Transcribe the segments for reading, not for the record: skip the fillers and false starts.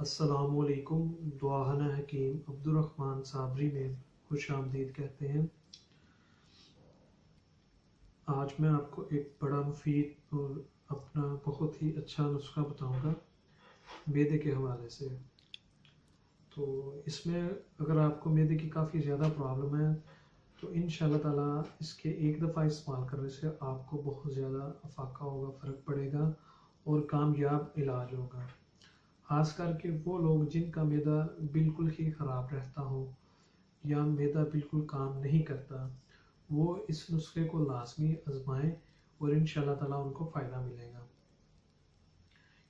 السلام علیکم. دعاہنہ حکیم عبدالرحمن صابری میں خوش آمدید کہتے ہیں. آج میں آپ کو ایک بڑا مفید اور اپنا بہت ہی اچھا نسخہ بتاؤں گا معدے کے حوالے سے. تو اس میں اگر آپ کو معدے کی کافی زیادہ پرابلم ہے تو انشاءاللہ تعالیٰ اس کے ایک دفعہ استعمال کرنے سے آپ کو بہت زیادہ افاقہ ہوگا، فرق پڑے گا اور کامیاب علاج ہوگا. خاص کر کے وہ لوگ جن کا معدہ بالکل ہی خراب رہتا ہو یا معدہ بالکل کام نہیں کرتا، وہ اس نسخے کو لازمی آزمائیں اور انشاءاللہ تعالیٰ ان کو فائدہ ملے گا.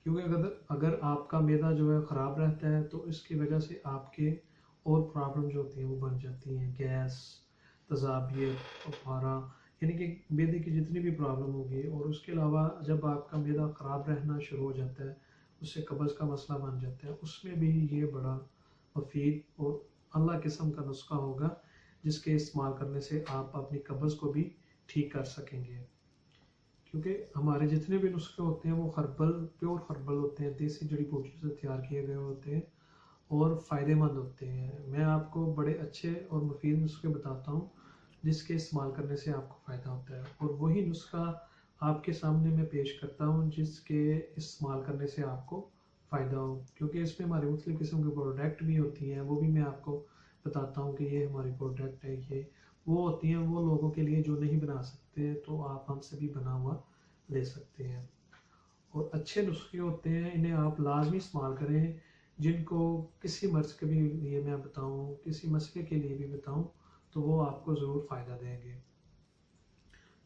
کیونکہ اگر آپ کا معدہ جو ہے خراب رہتا ہے تو اس کی وجہ سے آپ کے اور پرابلم جو ہوتی ہیں وہ بن جاتی ہیں، گیس، تذابیت، افارہ، یعنی کہ معدے کی جتنی بھی پرابلم ہوگی. اور اس کے علاوہ جب آپ کا معدہ خراب رہنا شروع ہو جاتا ہے اس سے قبض کا مسئلہ بن جاتا ہے. اس میں بھی یہ بڑا مفید اور اللہ قسم کا نسخہ ہوگا جس کے استعمال کرنے سے آپ اپنی قبض کو بھی ٹھیک کر سکیں گے. کیونکہ ہمارے جتنے بھی نسخے ہوتے ہیں وہ پیور ہربل ہوتے ہیں، دیسی جڑی بوٹیوں سے تیار کیے گئے ہوتے ہیں اور فائدہ مند ہوتے ہیں. میں آپ کو بڑے اچھے اور مفید نسخے بتاتا ہوں جس کے استعمال کرنے سے آپ کو فائدہ ہوتا ہے، اور وہی نسخہ آپ کے سامنے میں پیش کرتا ہوں جس کے استعمال کرنے سے آپ کو فائدہ ہو. کیونکہ اس میں ہماری مختلف قسم کے پروڈکٹ بھی ہوتی ہیں، وہ بھی میں آپ کو بتاتا ہوں کہ یہ ہماری پروڈکٹ ہے. یہ وہ ہوتی ہیں وہ لوگوں کے لیے جو نہیں بنا سکتے، تو آپ ہم سے بھی بنا ہوا لے سکتے ہیں. اور اچھے نسخے ہوتے ہیں، انہیں آپ لازمی استعمال کریں. جن کو کسی مرض کے بھی لیے میں بتاؤں، کسی مسئلے کے لیے بھی بتاؤں، تو وہ آپ کو ضرور فائدہ دیں گے.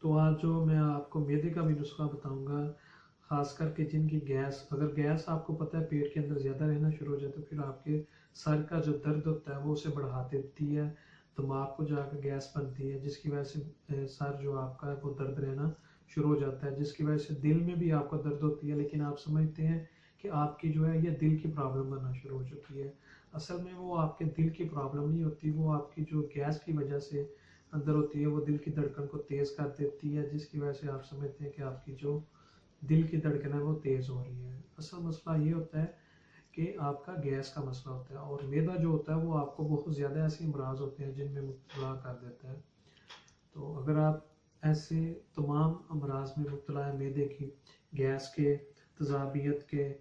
تو آج جو میں آپ کو معدے کا بھی نسخہ بتاؤں گا، خاص کر کے جن کی اگر گیس آپ کو پتہ ہے پیٹ کے اندر زیادہ رہنا شروع ہو جائے تو پھر آپ کے سر کا جو درد ہوتا ہے وہ اسے بڑھا دیتی ہے، دماغ کو جا کے گیس بنتی ہے، جس کی وجہ سے سر جو آپ کا ہے وہ درد رہنا شروع ہو جاتا ہے، جس کی وجہ سے دل میں بھی آپ کا درد ہوتی ہے. لیکن آپ سمجھتے ہیں کہ آپ کی جو ہے یہ دل کی پرابلم بننا شروع ہو چکی ہے. اصل میں وہ آپ کے دل کی پرابلم نہیں ہوتی، وہ آپ کی جو گیس کی وجہ سے اندر ہوتی ہے وہ دل کی دھڑکن کو تیز کر دیتی ہے، جس کی وجہ سے آپ سمجھتے ہیں کہ آپ کی جو دل کی دھڑکن ہے وہ تیز ہو رہی ہے. اصل مسئلہ یہ ہوتا ہے کہ آپ کا گیس کا مسئلہ ہوتا ہے، اور معدہ جو ہوتا ہے وہ آپ کو بہت زیادہ ایسے امراض ہوتے ہیں جن میں مبتلا کر دیتا ہے. تو اگر آپ ایسے تمام امراض میں مبتلا ہے، معدے کی، گیس کے، تذابیت کے،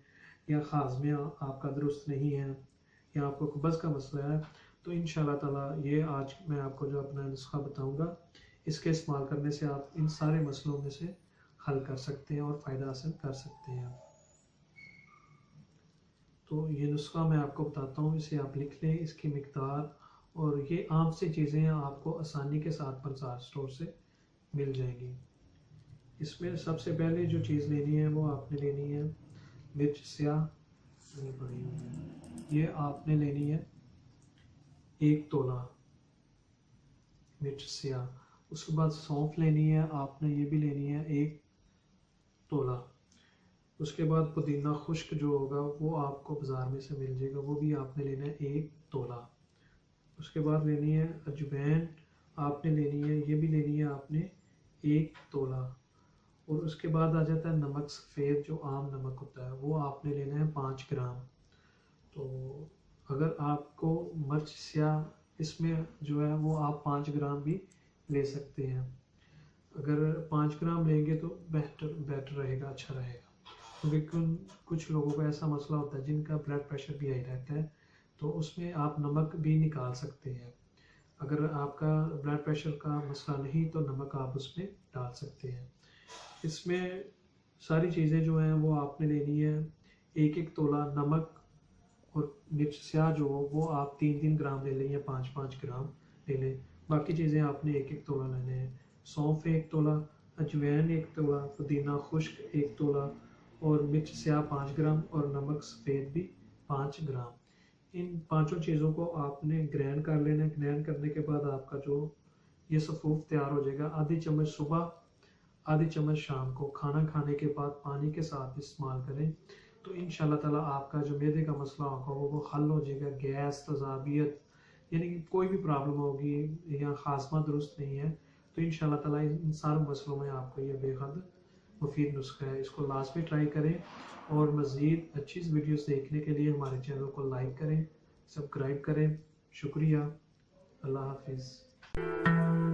یا ہاضمہ آپ کا درست نہیں ہے، یا آپ کو قبض کا مسئلہ ہے، تو انشاءاللہ تعالیٰ یہ آج میں آپ کو جو اپنا نسخہ بتاؤں گا اس کے استعمال کرنے سے آپ ان سارے مسئلوں میں سے حل کر سکتے ہیں اور فائدہ حاصل کر سکتے ہیں. تو یہ نسخہ میں آپ کو بتاتا ہوں، اسے آپ لکھ لیں. اس کی مقدار اور یہ عام سی چیزیں ہیں، آپ کو آسانی کے ساتھ پنسار اسٹور سے مل جائیں گی. اس میں سب سے پہلے جو چیز لینی ہے وہ آپ نے لینی ہے مرچ سیاہ پڑی ہوئی ہے، یہ آپ نے لینی ہے 1 تولہ مرچ سیاہ. اس کے بعد سونف لینی ہے آپ نے، یہ بھی لینی ہے 1 تولہ. اس کے بعد پودینہ خشک جو ہوگا وہ آپ کو بازار میں سے مل جائے گا، وہ بھی آپ نے لینا ہے 1 تولہ. اس کے بعد لینی ہے اجوین آپ نے لینی ہے، یہ بھی لینی ہے آپ نے 1 تولہ. اور اس کے بعد آ جاتا ہے نمک سفید، جو عام نمک ہوتا ہے وہ آپ نے لینا ہے 5 گرام. تو اگر آپ کو مرچ سیاہ اس میں جو ہے وہ آپ 5 گرام بھی لے سکتے ہیں. اگر 5 گرام لیں گے تو بیٹر رہے گا، اچھا رہے گا. کیونکہ کچھ لوگوں کو ایسا مسئلہ ہوتا ہے جن کا بلڈ پریشر بھی ہائی رہتا ہے، تو اس میں آپ نمک بھی نکال سکتے ہیں. اگر آپ کا بلڈ پریشر کا مسئلہ نہیں تو نمک آپ اس میں ڈال سکتے ہیں. اس میں ساری چیزیں جو ہیں وہ آپ نے لینی ہے 1 تولہ نمک، اور مرچ سیاہ جو ہو وہ آپ 3 گرام لے لیں یا 5 گرام لے لیں. باقی چیزیں آپ نے 1 تولہ لینے ہیں. سونف 1 تولہ، اجوین 1 تولہ، پودینہ خشک 1 تولہ، اور مرچ سیاہ 5 گرام، اور نمک سفید بھی 5 گرام. ان پانچوں چیزوں کو آپ نے گرینڈ کر لینا ہے. گرینڈ کرنے کے بعد آپ کا جو یہ صفوف تیار ہو جائے گا. آدھی چمچ صبح، آدھی چمچ شام کو کھانا کھانے کے بعد پانی کے ساتھ استعمال کریں، تو انشاءاللہ تعالیٰ آپ کا جو معدے کا مسئلہ ہوگا وہ حل ہو جائے گا. گیس، تذابیت، یعنی کہ کوئی بھی پرابلم ہوگی یا ہاضمہ درست نہیں ہے، تو انشاءاللہ تعالیٰ ان سارے مسئلوں میں آپ کو یہ بے حد مفید نسخہ ہے، اس کو لازمی ٹرائی کریں، اور مزید اچھی ویڈیوز دیکھنے کے لیے ہمارے چینل کو لائک کریں، سبسکرائب کریں۔ شکریہ، اللہ حافظ۔